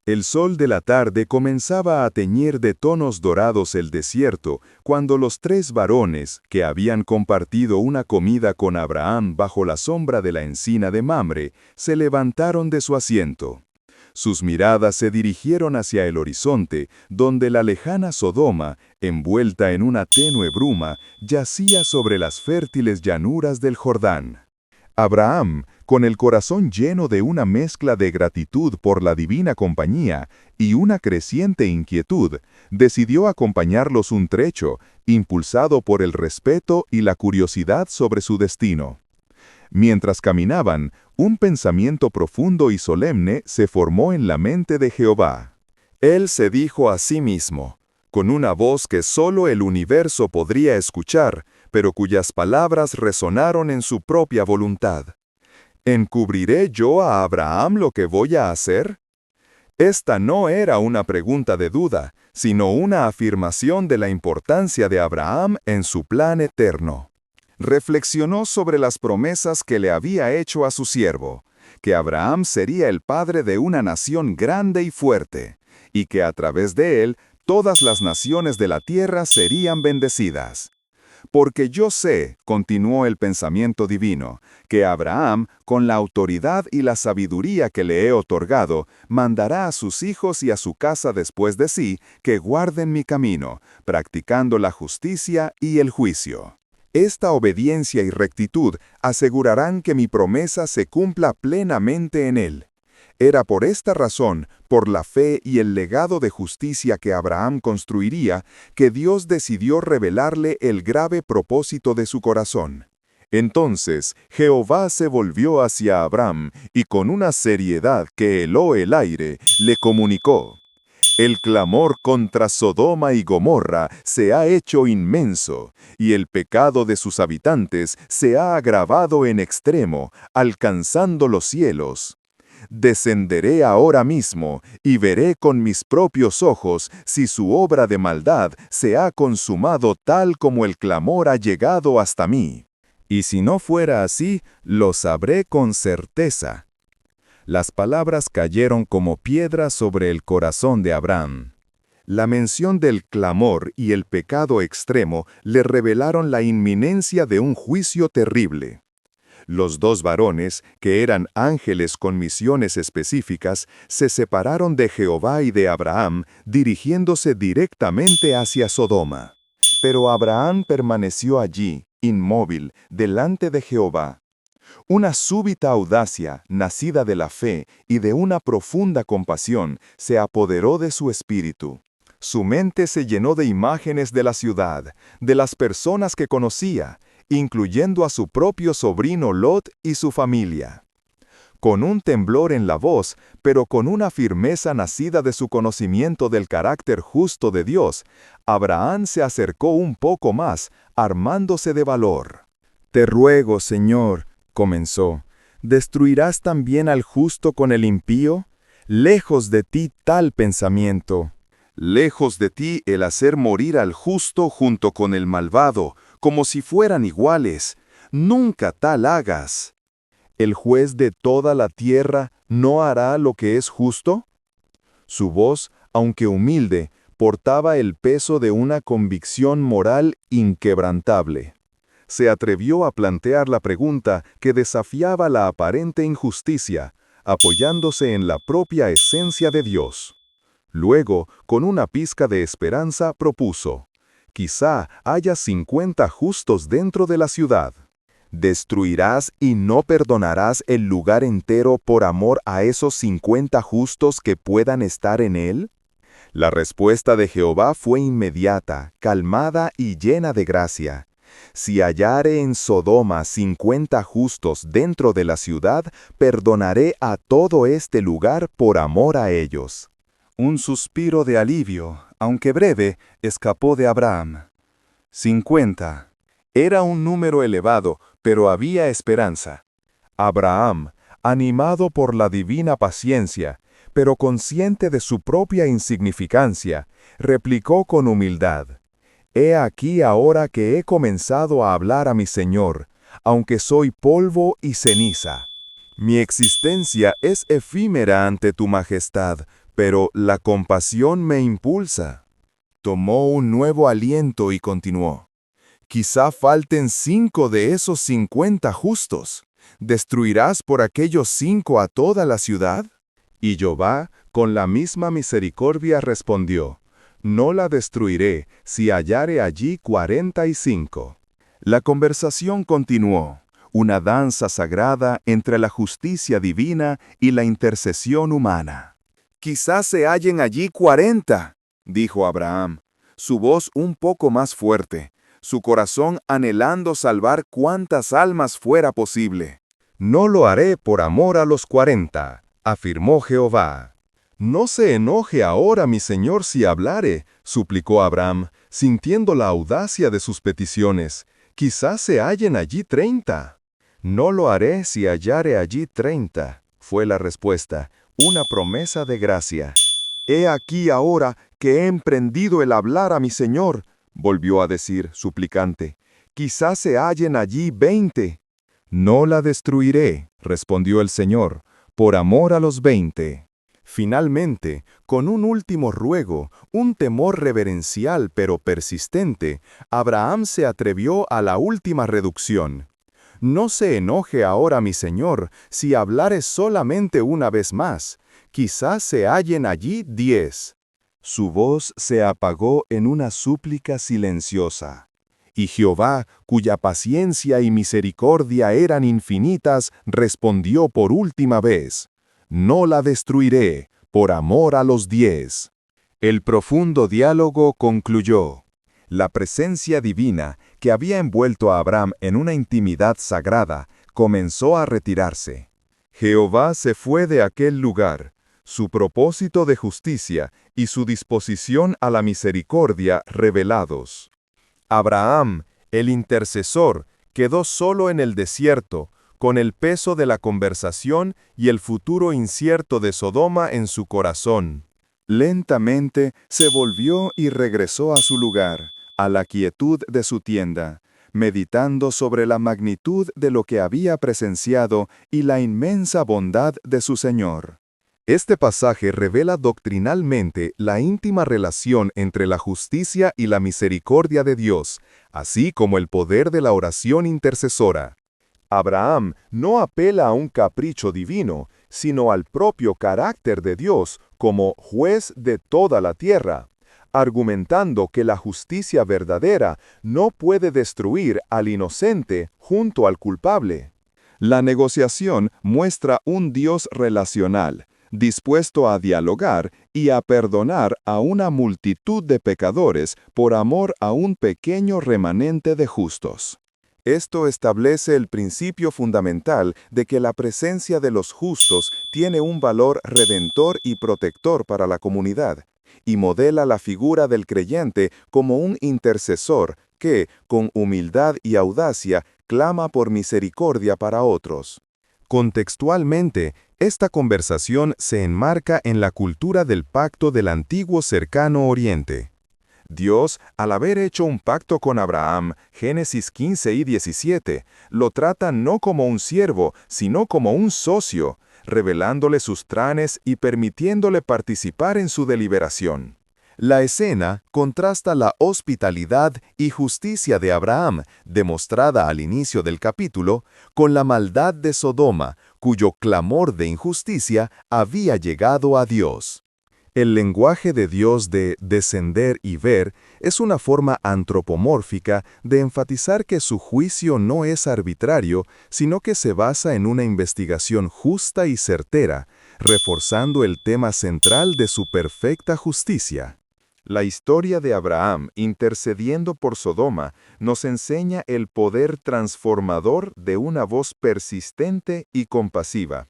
El sol de la tarde comenzaba a teñir de tonos dorados el desierto cuando los tres varones, que habían compartido una comida con Abraham bajo la sombra de la encina de Mamre, se levantaron de su asiento. Sus miradas se dirigieron hacia el horizonte, donde la lejana Sodoma, envuelta en una tenue bruma, yacía sobre las fértiles llanuras del Jordán. Abraham, con el corazón lleno de una mezcla de gratitud por la divina compañía y una creciente inquietud, decidió acompañarlos un trecho, impulsado por el respeto y la curiosidad sobre su destino. Mientras caminaban, un pensamiento profundo y solemne se formó en la mente de Jehová. Él se dijo a sí mismo, con una voz que solo el universo podría escuchar, pero cuyas palabras resonaron en su propia voluntad. ¿Encubriré yo a Abraham lo que voy a hacer? Esta no era una pregunta de duda, sino una afirmación de la importancia de Abraham en su plan eterno. Reflexionó sobre las promesas que le había hecho a su siervo, que Abraham sería el padre de una nación grande y fuerte, y que a través de él todas las naciones de la tierra serían bendecidas. Porque yo sé, continuó el pensamiento divino, que Abraham, con la autoridad y la sabiduría que le he otorgado, mandará a sus hijos y a su casa después de sí que guarden mi camino, practicando la justicia y el juicio. Esta obediencia y rectitud asegurarán que mi promesa se cumpla plenamente en él. Era por esta razón, por la fe y el legado de justicia que Abraham construiría, que Dios decidió revelarle el grave propósito de su corazón. Entonces Jehová se volvió hacia Abraham y con una seriedad que heló el aire, le comunicó: el clamor contra Sodoma y Gomorra se ha hecho inmenso, y el pecado de sus habitantes se ha agravado en extremo, alcanzando los cielos. Descenderé ahora mismo y veré con mis propios ojos si su obra de maldad se ha consumado tal como el clamor ha llegado hasta mí. Y si no fuera así, lo sabré con certeza. Las palabras cayeron como piedras sobre el corazón de Abraham. La mención del clamor y el pecado extremo le revelaron la inminencia de un juicio terrible. Los dos varones, que eran ángeles con misiones específicas, se separaron de Jehová y de Abraham, dirigiéndose directamente hacia Sodoma. Pero Abraham permaneció allí, inmóvil, delante de Jehová. Una súbita audacia, nacida de la fe y de una profunda compasión, se apoderó de su espíritu. Su mente se llenó de imágenes de la ciudad, de las personas que conocía, incluyendo a su propio sobrino Lot y su familia. Con un temblor en la voz, pero con una firmeza nacida de su conocimiento del carácter justo de Dios, Abraham se acercó un poco más, armándose de valor. «Te ruego, Señor», comenzó, «¿destruirás también al justo con el impío? Lejos de ti tal pensamiento». «Lejos de ti el hacer morir al justo junto con el malvado, como si fueran iguales. Nunca tal hagas». ¿El juez de toda la tierra no hará lo que es justo? Su voz, aunque humilde, portaba el peso de una convicción moral inquebrantable. Se atrevió a plantear la pregunta que desafiaba la aparente injusticia, apoyándose en la propia esencia de Dios. Luego, con una pizca de esperanza, propuso: «Quizá haya 50 justos dentro de la ciudad. ¿Destruirás y no perdonarás el lugar entero por amor a esos 50 justos que puedan estar en él?» La respuesta de Jehová fue inmediata, calmada y llena de gracia. «Si hallare en Sodoma 50 justos dentro de la ciudad, perdonaré a todo este lugar por amor a ellos». Un suspiro de alivio, aunque breve, escapó de Abraham. 50. Era un número elevado, pero había esperanza. Abraham, animado por la divina paciencia, pero consciente de su propia insignificancia, replicó con humildad: «He aquí ahora que he comenzado a hablar a mi Señor, aunque soy polvo y ceniza. Mi existencia es efímera ante tu majestad, pero la compasión me impulsa. Tomó un nuevo aliento y continuó. Quizá falten 5 de esos 50 justos. ¿Destruirás por aquellos 5 a toda la ciudad? Y Jehová, con la misma misericordia, respondió, no la destruiré si hallare allí 45. La conversación continuó, una danza sagrada entre la justicia divina y la intercesión humana. Quizás se hallen allí 40, dijo Abraham, su voz un poco más fuerte, su corazón anhelando salvar cuantas almas fuera posible. No lo haré por amor a los 40, afirmó Jehová. No se enoje ahora mi señor si hablare, suplicó Abraham, sintiendo la audacia de sus peticiones. Quizás se hallen allí 30. No lo haré si hallare allí 30, fue la respuesta, una promesa de gracia. He aquí ahora que he emprendido el hablar a mi señor, volvió a decir, suplicante. Quizás se hallen allí 20. No la destruiré, respondió el Señor, por amor a los 20. Finalmente, con un último ruego, un temor reverencial pero persistente, Abraham se atrevió a la última reducción. No se enoje ahora mi señor si hablare solamente una vez más, quizás se hallen allí 10. Su voz se apagó en una súplica silenciosa. Y Jehová, cuya paciencia y misericordia eran infinitas, respondió por última vez, no la destruiré, por amor a los 10. El profundo diálogo concluyó. La presencia divina, que había envuelto a Abraham en una intimidad sagrada, comenzó a retirarse. Jehová se fue de aquel lugar, su propósito de justicia y su disposición a la misericordia revelados. Abraham, el intercesor, quedó solo en el desierto, con el peso de la conversación y el futuro incierto de Sodoma en su corazón. Lentamente se volvió y regresó a su lugar, a la quietud de su tienda, meditando sobre la magnitud de lo que había presenciado y la inmensa bondad de su Señor. Este pasaje revela doctrinalmente la íntima relación entre la justicia y la misericordia de Dios, así como el poder de la oración intercesora. Abraham no apela a un capricho divino, sino al propio carácter de Dios como juez de toda la tierra, argumentando que la justicia verdadera no puede destruir al inocente junto al culpable. La negociación muestra un Dios relacional, dispuesto a dialogar y a perdonar a una multitud de pecadores por amor a un pequeño remanente de justos. Esto establece el principio fundamental de que la presencia de los justos tiene un valor redentor y protector para la comunidad, y modela la figura del creyente como un intercesor que, con humildad y audacia, clama por misericordia para otros. Contextualmente, esta conversación se enmarca en la cultura del pacto del antiguo cercano Oriente. Dios, al haber hecho un pacto con Abraham, Génesis 15 y 17, lo trata no como un siervo, sino como un socio, revelándole sus planes y permitiéndole participar en su deliberación. La escena contrasta la hospitalidad y justicia de Abraham, demostrada al inicio del capítulo, con la maldad de Sodoma, cuyo clamor de injusticia había llegado a Dios. El lenguaje de Dios de descender y ver es una forma antropomórfica de enfatizar que su juicio no es arbitrario, sino que se basa en una investigación justa y certera, reforzando el tema central de su perfecta justicia. La historia de Abraham intercediendo por Sodoma nos enseña el poder transformador de una voz persistente y compasiva.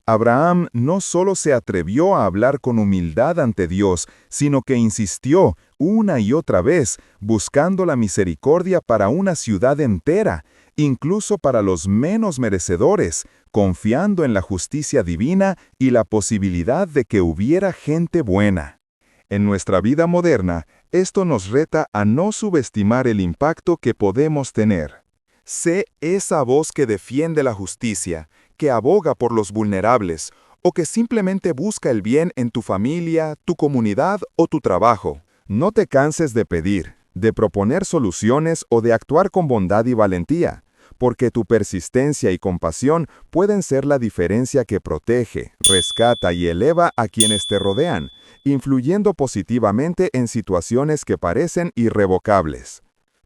Abraham no solo se atrevió a hablar con humildad ante Dios, sino que insistió una y otra vez, buscando la misericordia para una ciudad entera, incluso para los menos merecedores, confiando en la justicia divina y la posibilidad de que hubiera gente buena. En nuestra vida moderna, esto nos reta a no subestimar el impacto que podemos tener. Sé esa voz que defiende la justicia, que aboga por los vulnerables, o que simplemente busca el bien en tu familia, tu comunidad o tu trabajo. No te canses de pedir, de proponer soluciones o de actuar con bondad y valentía, porque tu persistencia y compasión pueden ser la diferencia que protege, rescata y eleva a quienes te rodean, influyendo positivamente en situaciones que parecen irrevocables.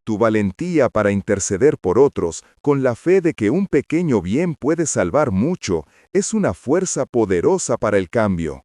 Tu valentía para interceder por otros, con la fe de que un pequeño bien puede salvar mucho, es una fuerza poderosa para el cambio.